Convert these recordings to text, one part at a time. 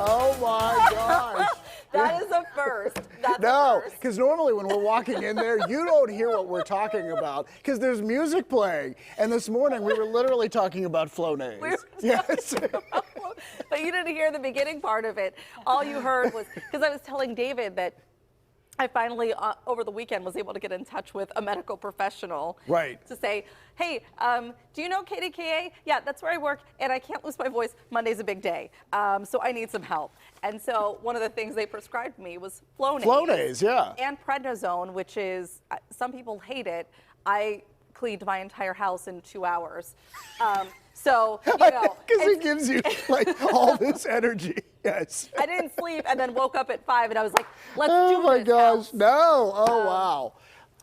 Oh my gosh. That is a first. That's No, a first. because normally when we're walking in there, you don't hear what we're talking about because there's music playing. And this morning we were literally talking about Flonase. We were Yes. But you didn't hear the beginning part of it. All you heard was, because I was telling David that I finally, over the weekend, was able to get in touch with a medical professional. Right. To say, hey, do you know KDKA? Yeah, that's where I work, and I can't lose my voice. Monday's a big day, so I need some help. And so one of the things they prescribed me was Flonase. Flonase, yeah. And prednisone, which is, some people hate it. I cleaned my entire house in 2 hours. So, you know. Because it gives you like all this energy. Yes. I didn't sleep and then woke up at 5 and I was like, let's do this. Oh my gosh, house. no. Oh, wow.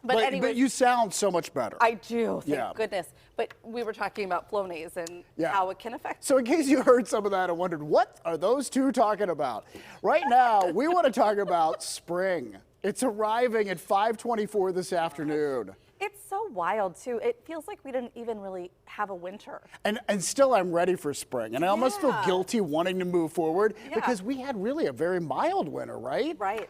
But anyway, you sound so much better. I do, thank Yeah. goodness. But we were talking about Flonase and how it can affect. So in case you heard some of that and wondered, what are those two talking about? Right now, we want to talk about spring. It's arriving at 5:24 this afternoon. It's so wild, too. It feels like we didn't even really have a winter. And still I'm ready for spring. And I almost feel Yeah. guilty wanting to move forward Yeah. because we had really a very mild winter, right? Right.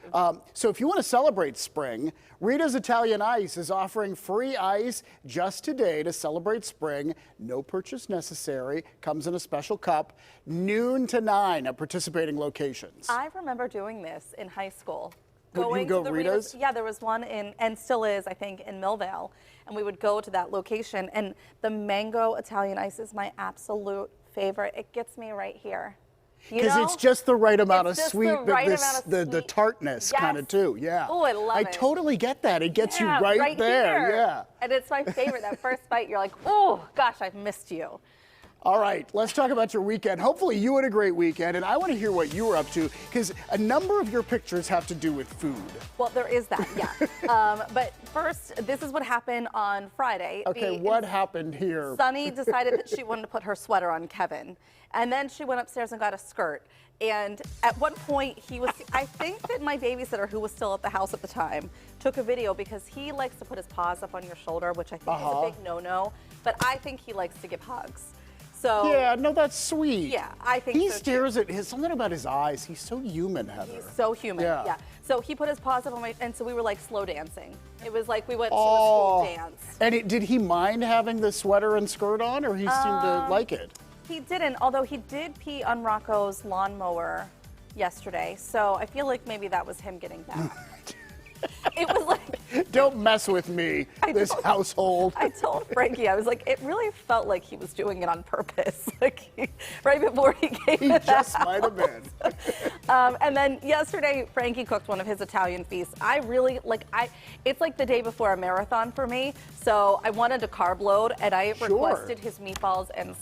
So if you want to celebrate spring, Rita's Italian Ice is offering free ice just today to celebrate spring. No purchase necessary. Comes in a special cup. Noon to 9 at participating locations. I remember doing this in high school. Would you go to the Rita's? Yeah, there was one in, and still is, I think, in Millvale. And we would go to that location. And the mango Italian ice is my absolute favorite. It gets me right here. Because it's just the right amount It's of just sweet, the but right this, amount of the sweet. tartness kind of Yes. too. Yeah. Oh, I love I it. totally get that. It gets you Yeah, right there. here. Yeah. And it's my favorite. That first bite, you're like, oh, gosh, I've missed you. All right, let's talk about your weekend. Hopefully you had a great weekend, and I want to hear what you were up to, because a number of your pictures have to do with food. Well, there is that, yeah. But first, this is what happened on Friday. Okay, what happened here? Sunny decided that she wanted to put her sweater on Kevin. And then she went upstairs and got a skirt. And at one point, he was, I think that my babysitter, who was still at the house at the time, took a video because he likes to put his paws up on your shoulder, which I think is a big no-no. But I think he likes to give hugs. So Yeah, no, that's sweet. yeah, I think He so, stares at his, something about his eyes. He's so human, Heather. He's so human, Yeah. yeah. So he put his paws up on my, and so we were like slow dancing. It was like we went to a Oh. school dance. And did he mind having the sweater and skirt on, or he seemed to like it? He didn't, although he did pee on Rocco's lawnmower yesterday. So I feel like maybe that was him getting back. It was like, Don't mess with me, this household. I told Frankie, I was like, it really felt like he was doing it on purpose. Like right before he came He to the just might have been. And then yesterday, Frankie cooked one of his Italian feasts. I really, it's like the day before a marathon for me. So I wanted to carb load, and I requested his meatballs and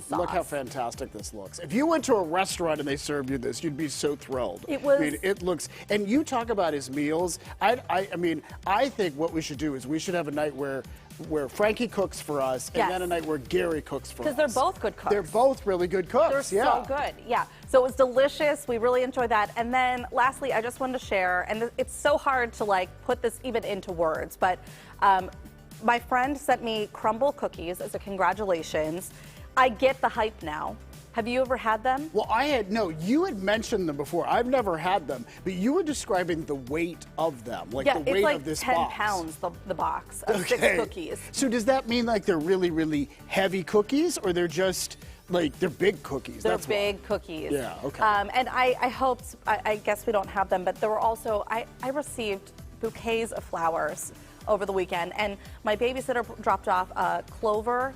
sauce. Look how fantastic this looks. If you went to a restaurant and they served you this, you'd be so thrilled. It was. I mean, it looks, and you talk about his meals. I mean, I think what we should do is we should have a night where Frankie cooks for us, and then a night where Gary cooks for us. Because they're both good cooks. They're both really good cooks. They're so good, yeah. So it was delicious. We really enjoyed that. And then lastly, I just wanted to share, and it's so hard to like put this even into words, but my friend sent me crumble cookies as a congratulations. I get the hype now. Have you ever had them? Well, you had mentioned them before. I've never had them, but you were describing the weight of them, like the weight of this box. Yeah, it's like 10 pounds, the box of 6 cookies. So does that mean like they're really, really heavy cookies, or they're just like, they're big cookies? They're big cookies. Yeah, okay. And I hoped, I guess we don't have them, but there were also, I received bouquets of flowers over the weekend, and my babysitter dropped off clover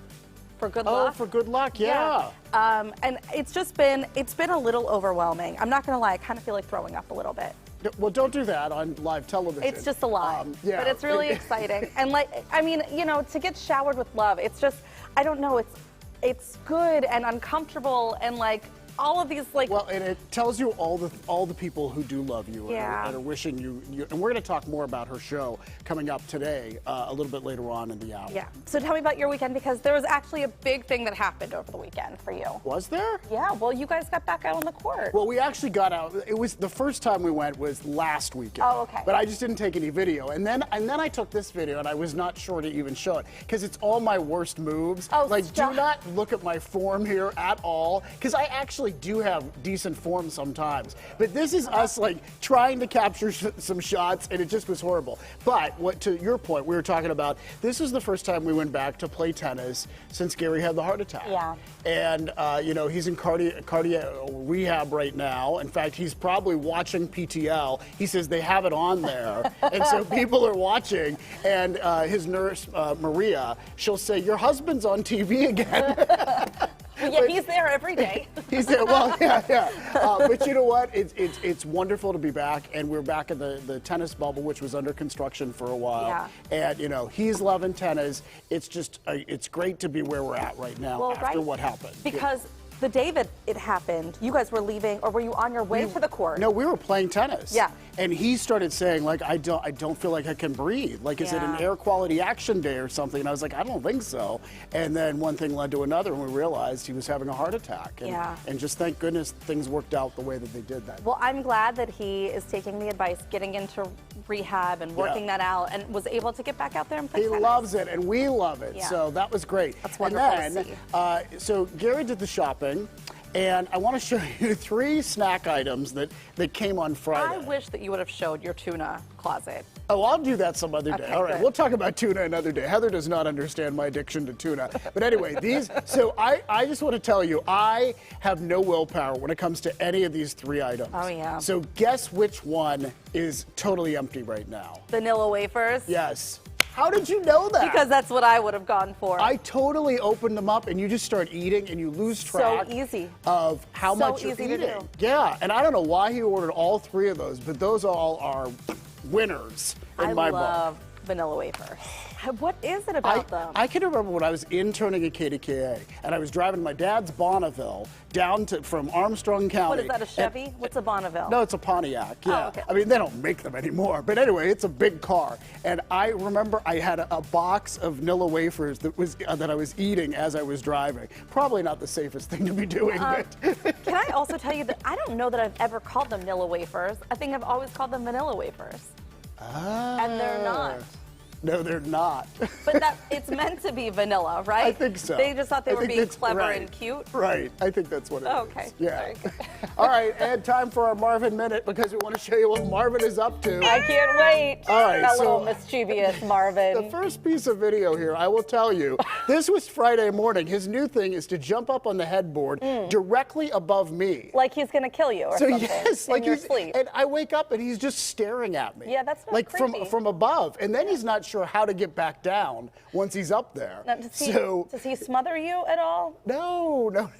for good luck. Oh, for good luck, yeah. And it's been a little overwhelming. I'm not gonna lie, I kind of feel like throwing up a little bit. Well, don't do that on live television. It's just a lot, yeah. but it's really exciting. And I mean, you know, to get showered with love, it's just, I don't know, it's good and uncomfortable and like all of these like. Well, and it tells you all the people who do love you and are wishing you. And we're going to talk more about her show coming up today, a little bit later on in the hour. Yeah. So tell me about your weekend, because there was actually a big thing that happened over the weekend for you. Was there? Yeah. Well, you guys got back out on the court. Well, we actually got out. It was the first time we went was last weekend. Oh, okay. But I just didn't take any video, and then I took this video, and I was not sure to even show it because it's all my worst moves. Oh, like, stop. do not look at my form here at all, because I actually actually do have decent form sometimes. But this is us like trying to capture some shots, and it just was horrible. But what to your point, we were talking about, this is the first time we went back to play tennis since Gary had the heart attack. Yeah. And you know, he's in cardiac rehab right now. In fact, he's probably watching PTL. He says they have it on there, and so people are watching. And his nurse Maria, she'll say, "Your husband's on TV again." Well, yeah, he's there every day. He's there. Well, yeah. But you know what? It's wonderful to be back, and we're back in the tennis bubble, which was under construction for a while. Yeah. And you know, he's loving tennis. It's just it's great to be where we're at right now after what happened. Because the day that it happened, you guys were leaving, or were you on your way to the court? No, we were playing tennis. Yeah. And he started saying, like, I don't feel like I can breathe. Like, is it an air quality action day or something? And I was like, I don't think so. And then one thing led to another, and we realized he was having a heart attack. And, and just thank goodness things worked out the way that they did that. Well, I'm glad that he is taking the advice, getting into rehab and working that out, and was able to get back out there and play tennis. He loves it, and we love it. Yeah. So that was great. That's wonderful and then, to see. So Gary did the shopping. And I want to show you 3 snack items that came on Friday. I wish that you would have showed your tuna closet. Oh, I'll do that some other day. Okay, All right, good. we'll talk about tuna another day. Heather does not understand my addiction to tuna. But anyway, so I just want to tell you, I have no willpower when it comes to any of these 3 items. Oh, yeah. So guess which one is totally empty right now? Vanilla wafers? Yes. How did you know that? Because that's what I would have gone for. I totally opened them up, and you just start eating, and you lose track of how much you're eating. To do. Yeah, and I don't know why he ordered all 3 of those, but those all are winners in my book. I love vanilla wafers. What is it about them? I can remember when I was interning at KDKA, and I was driving my dad's Bonneville down from Armstrong County. What is that, a Chevy? What's a Bonneville? No, it's a Pontiac, yeah. Oh, okay. I mean, they don't make them anymore. But anyway, it's a big car. And I remember I had a box of Nilla wafers that I was eating as I was driving. Probably not the safest thing to be doing. But Can I also tell you that I don't know that I've ever called them Nilla wafers. I think I've always called them vanilla wafers. And they're not. No, they're not. But it's meant to be vanilla, right? I think so. They just thought they were being clever and cute. Right. I think that's what it is. Okay. Yeah. Very good. All right, and time for our Marvin Minute, because we want to show you what Marvin is up to. I can't wait. All right, that so little mischievous Marvin. The first piece of video here, I will tell you, this was Friday morning. His new thing is to jump up on the headboard directly above me. Like he's going to kill you or something yes, in like your sleep. And I wake up and he's just staring at me. Yeah, that's not like creepy. from above. And then he's not sure how to get back down once he's up there. Now, does he smother you at all? No.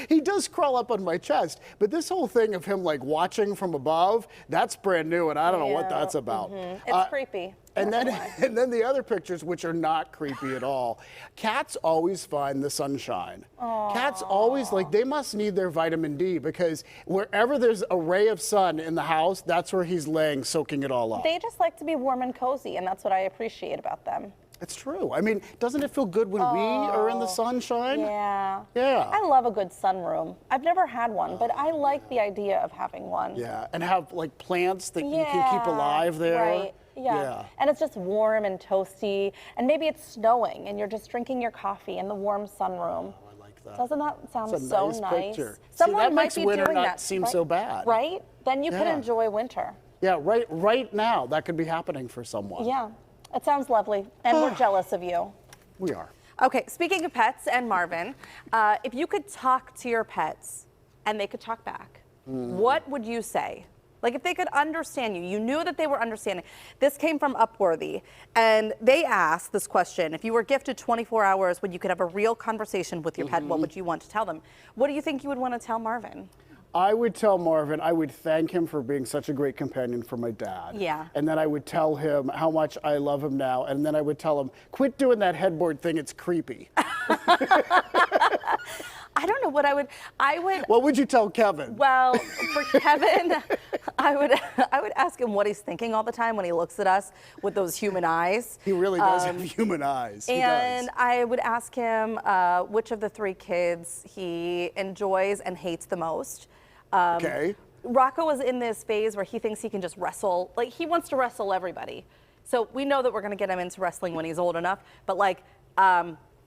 He does crawl up on my chest, but this whole thing of him like watching from above, that's brand new, and I don't know what that's about. It's creepy. And then the other pictures, which are not creepy at all. Cats always find the sunshine. Aww. Cats always, they must need their vitamin D, because wherever there's a ray of sun in the house, that's where he's laying, soaking it all up. They just like to be warm and cozy, and that's what I appreciate about them. It's true. I mean, doesn't it feel good when we are in the sunshine? Yeah. Yeah. I love a good sunroom. I've never had one, but I like the idea of having one. Yeah, and have plants that you can keep alive there. Right. Yeah. And it's just warm and toasty, and maybe it's snowing and you're just drinking your coffee in the warm sunroom. Oh, I like that. Doesn't that sound That's a so nice nice? picture. Someone See, that might makes be winter doing not that, seem right? so bad. Right? Then you could enjoy winter. Yeah, right now that could be happening for someone. Yeah. It sounds lovely, and we're jealous of you. We are. Okay, speaking of pets and Marvin, if you could talk to your pets and they could talk back, what would you say? Like if they could understand you, you knew that they were understanding. This came from Upworthy, and they asked this question: if you were gifted 24 hours when you could have a real conversation with your pet, what would you want to tell them? What do you think you would want to tell Marvin? I would tell Marvin, I would thank him for being such a great companion for my dad. Yeah. And then I would tell him how much I love him now. And then I would tell him, quit doing that headboard thing, it's creepy. I don't know what I would. What would you tell Kevin? Well, for Kevin, I would ask him what he's thinking all the time when he looks at us with those human eyes. He really does have human eyes. And I would ask him which of the 3 kids he enjoys and hates the most. Okay. Rocco is in this phase where he thinks he can just wrestle. Like, he wants to wrestle everybody. So we know that we're going to get him into wrestling when he's old enough. But,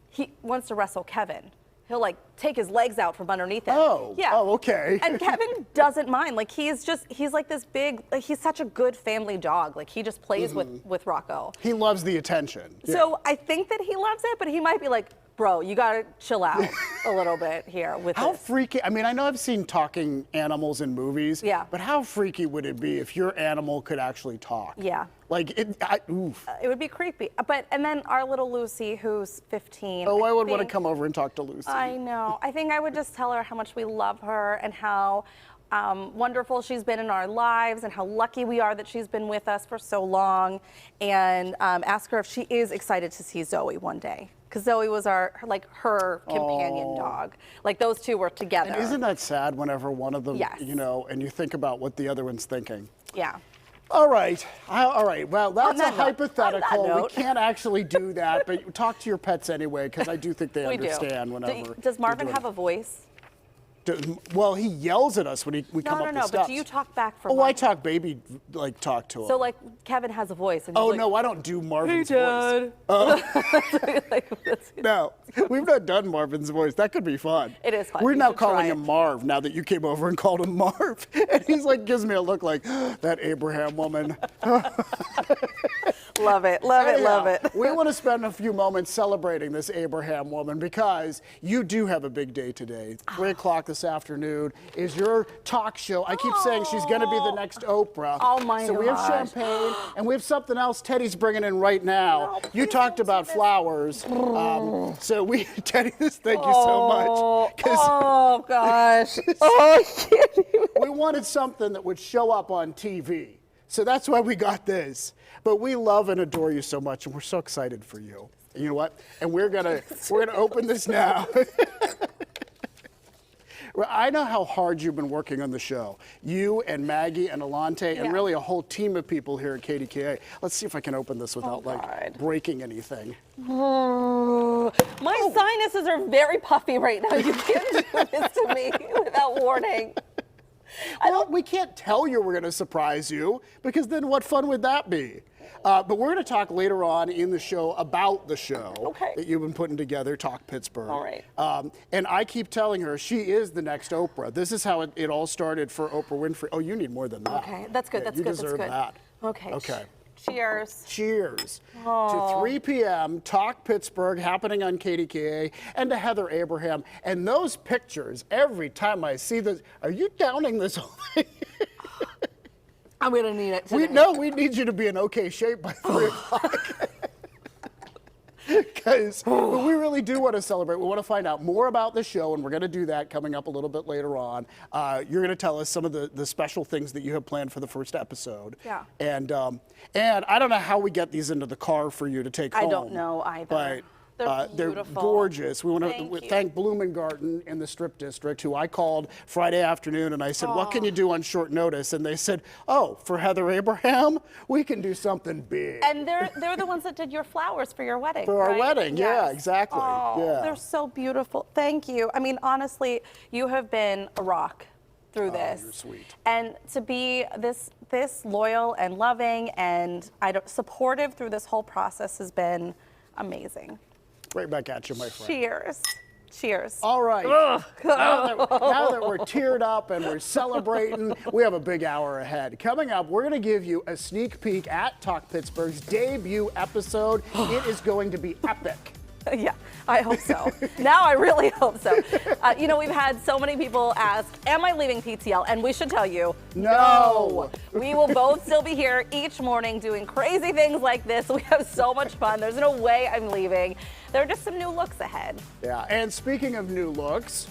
he wants to wrestle Kevin. he'll like take his legs out from underneath him. Oh, yeah. oh, okay. And Kevin doesn't mind. Like he's like this big, like he's such a good family dog. Like he just plays with Rocco. He loves the attention. So I think that he loves it, but he might be like, bro, you gotta chill out a little bit here with How this. freaky, I mean, I know I've seen talking animals in movies, Yeah. but how freaky would it be if your animal could actually talk? Yeah. Like, oof. It would be creepy. And then our little Lucy, who's 15. Oh, I would want to come over and talk to Lucy. I know. I think I would just tell her how much we love her and how wonderful she's been in our lives and how lucky we are that she's been with us for so long, and ask her if she is excited to see Zoe one day. Because Zoe was her companion dog. Like those two were together. And isn't that sad whenever one of them, Yes. you know, and you think about what the other one's thinking? Yeah. All right. All right. Well, that's a On that hypothetical. We note. can't actually do that, but talk to your pets anyway, because I do think they We understand do. whenever. Does Marvin have a voice? Well, he yells at us when we come up with stuff. But do you talk back for Oh, I Marvin? talk baby, like talk to him. So like Kevin has a voice. And he's Oh, like, no, I don't do Marvin's Hey, Dad. voice. No, we've not done Marvin's voice. That could be fun. It is fun. We're You now should try calling it. him Marv now that you came over and called him Marv. And he's like, gives me a look like, that Abraham woman. Love it, love it, love Anyhow, it. We want to spend a few moments celebrating this Abraham woman because you do have a big day today. 3 o'clock this afternoon is your talk show. I keep saying she's going to be the next Oprah. Oh my So we have gosh. champagne and we have something else Teddy's bringing in right now. No, You please talked don't do about this. flowers. Teddy, thank you so much. 'Cause Oh gosh. Oh, I can't even. we wanted something that would show up on TV. So that's why we got this. But we love and adore you so much, and we're so excited for you. And you know what? And we're gonna open this now. Well, I know how hard you've been working on the show. You and Maggie and Alante, and Yeah. really a whole team of people here at KDKA. Let's see if I can open this without God. like breaking anything. Oh, my sinuses are very puffy right now. You can't do this to me without warning. Well, we can't tell you we're going to surprise you because then what fun would that be? But we're going to talk later on in the show about the show Okay. that you've been putting together, Talk Pittsburgh. All right. And I keep telling her she is the next Oprah. This is how it all started for Oprah Winfrey. Oh, you need more than that. Okay, that's good. Yeah, That's you good. deserve That's good. that. Okay. Okay. Cheers. Cheers to 3 p.m. Talk Pittsburgh happening on KDKA and to Heather Abraham. And those pictures, every time I see this, are you downing this whole thing? I'm gonna need it today. We need you to be in okay shape by 3 o'clock. Because we really do want to celebrate. We want to find out more about the show, and we're going to do that coming up a little bit later on. You're going to tell us some of the special things that you have planned for the first episode. Yeah. And I don't know how we get these into the car for you to take home. I don't know either. But They're they're beautiful. gorgeous. We want Thank to you. thank Blumengarten in the Strip District, who I called Friday afternoon, and I said, what can you do on short notice? And they said, oh, for Heather Abraham, we can do something big. And they're the ones that did your flowers for your wedding. For our right? wedding, yeah, Yes. exactly. Oh, Yeah. they're so beautiful. Thank you. I mean, honestly, you have been a rock through this. You're sweet. And to be this loyal and loving and supportive through this whole process has been amazing. Right back at you, my friend. Cheers. Cheers. All right. Now that we're teared up and we're celebrating, we have a big hour ahead. Coming up, we're going to give you a sneak peek at Talk Pittsburgh's debut episode. It is going to be epic. Yeah, I hope so. Now I really hope so. We've had so many people ask, am I leaving PTL? And we should tell you, No. We will both still be here each morning doing crazy things like this. We have so much fun. There's no way I'm leaving. There are just some new looks ahead. Yeah, and speaking of new looks,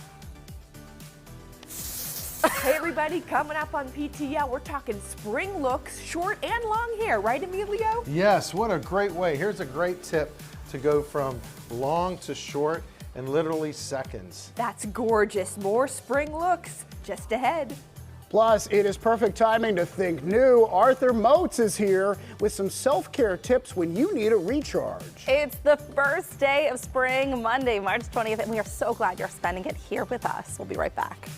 Hey everybody, coming up on PTL, we're talking spring looks, short and long hair, right Emilio? Yes, what a great way. Here's a great tip to go from long to short in literally seconds. That's gorgeous. More spring looks just ahead. plus it is perfect timing to think new. Arthur Moats is here with some self-care tips when you need a recharge. It's the first day of spring, Monday, March 20th, and we are so glad you're spending it here with us. We'll be right back.